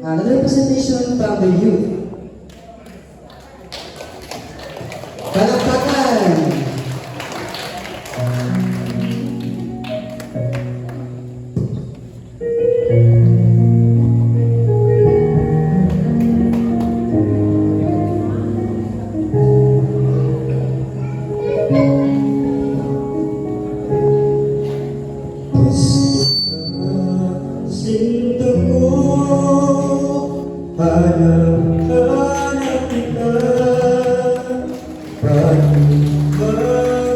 Another presentation from the youth. Palakpakan! Sinto ko hanap-hanap kita,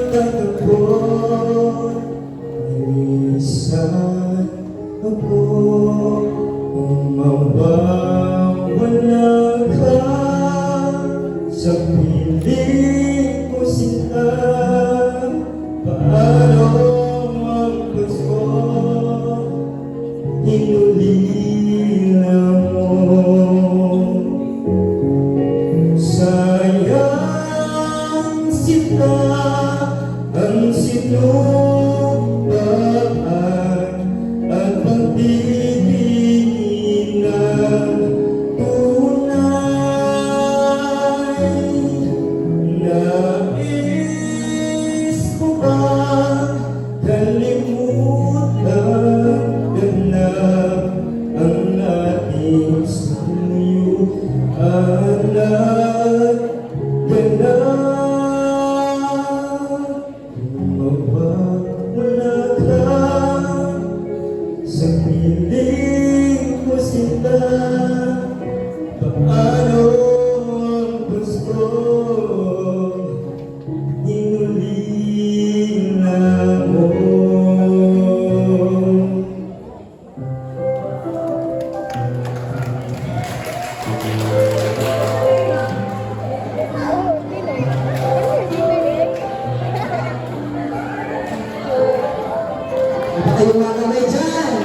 pagkatapon minsan ako mawawala ka sa piling ko sinta. Paano ang gusto hinulila mo? Sayang sila ang sinubaan at pagtitingin ng tunay. Nais ko ba kalimutan na ang ating suyuan at ganap? Mawawala ka sa piling ko sinta. Paano ang gusto hinulila mo? Yung mga kamay dyan.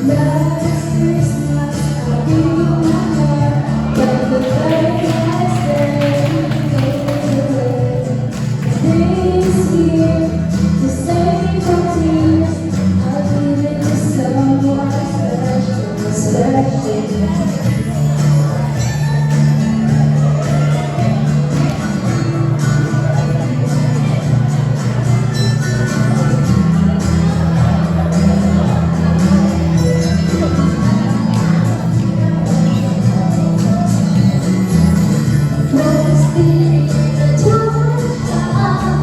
Last Christmas, I gave you my heart, but the very next day you gave it away. This year, to save me from tears, I'll give it to someone special, special. Was the time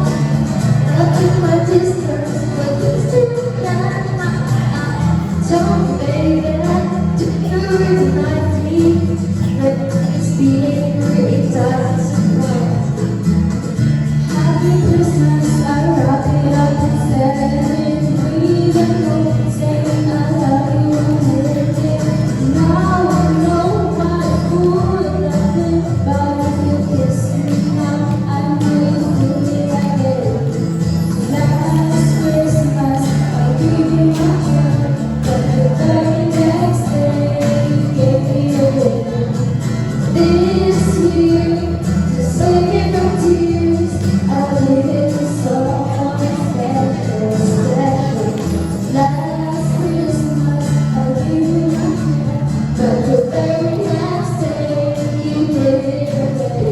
up in my distance, but you still got my eye. Told me, baby, to recognize me, but this feeling really does surprise. Happy Christmas, I wrap it up and send it. We can go saying I love you and everything. Now I know what a fool I've been, but if you kiss me now, I will do it again. Last Christmas, I gave you my heart, but the very next day you gave me away. This year, to save me from tears, I'll give it to someone special, special. Last Christmas, I gave you my heart, but the very next day you gave it away.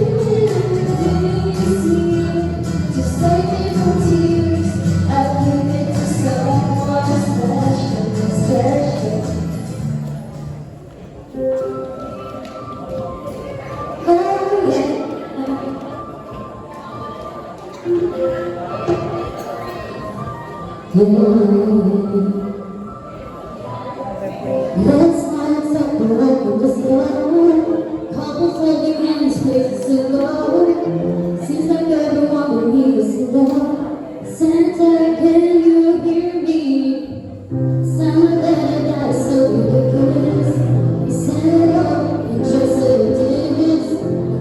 This year, to save me from tears, I'll give it to someone special, special. Oh yeah. Let's find somewhere from the sky. Couples holding hands, places to go. Seems like everyone will need us alone. Santa, can you hear me? Sound that is so ridiculous. You set it up and just so ridiculous.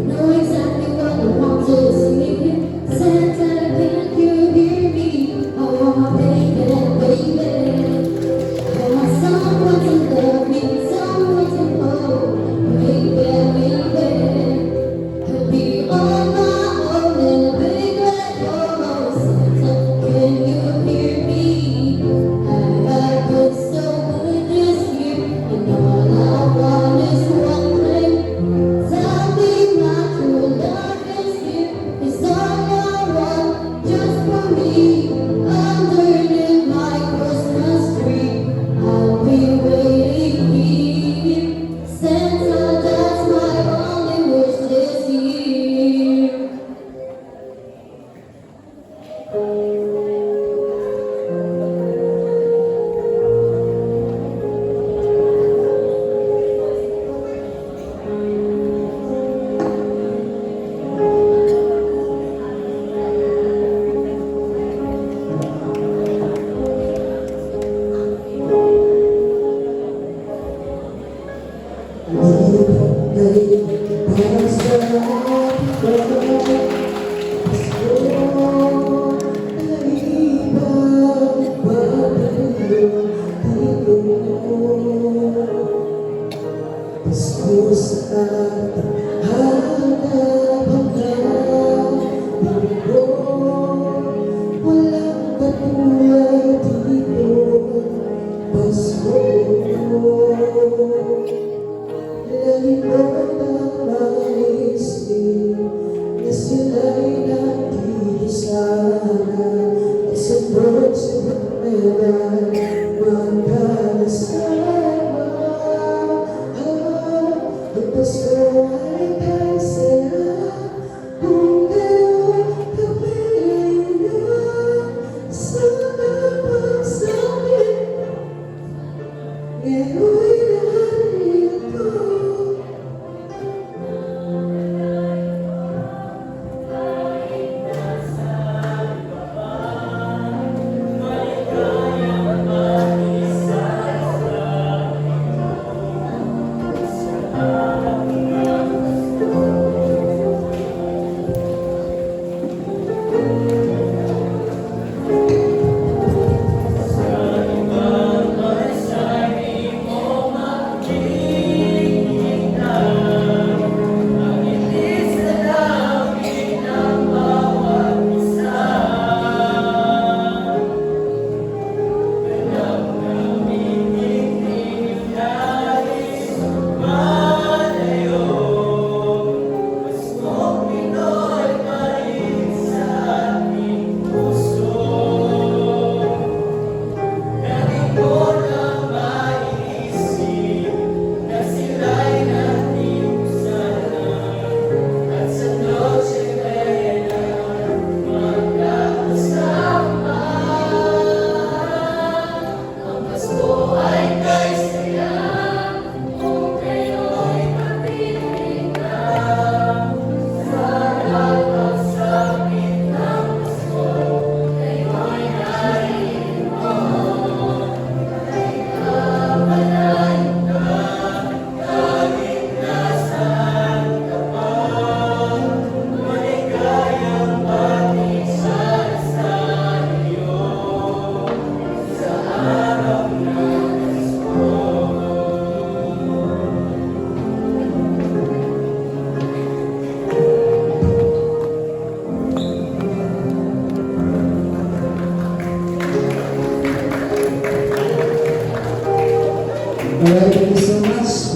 Know exactly what you want to see. Santa, can you hear me? Oh, my baby, baby. I want someone to love me, someone to hold. Baby, baby. Could be on my own in a big red bubble. Santa, can you hear me? I've been so good this year, and all I want is one thing. Tell me my true love is here. It's all I want, just for me. Underneath my Christmas tree, I'll be waiting here. Santa, that's my only wish this year.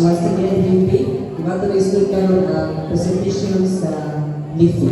once again, Limpi, ibato na isunod karon ang presentation sa Lifu.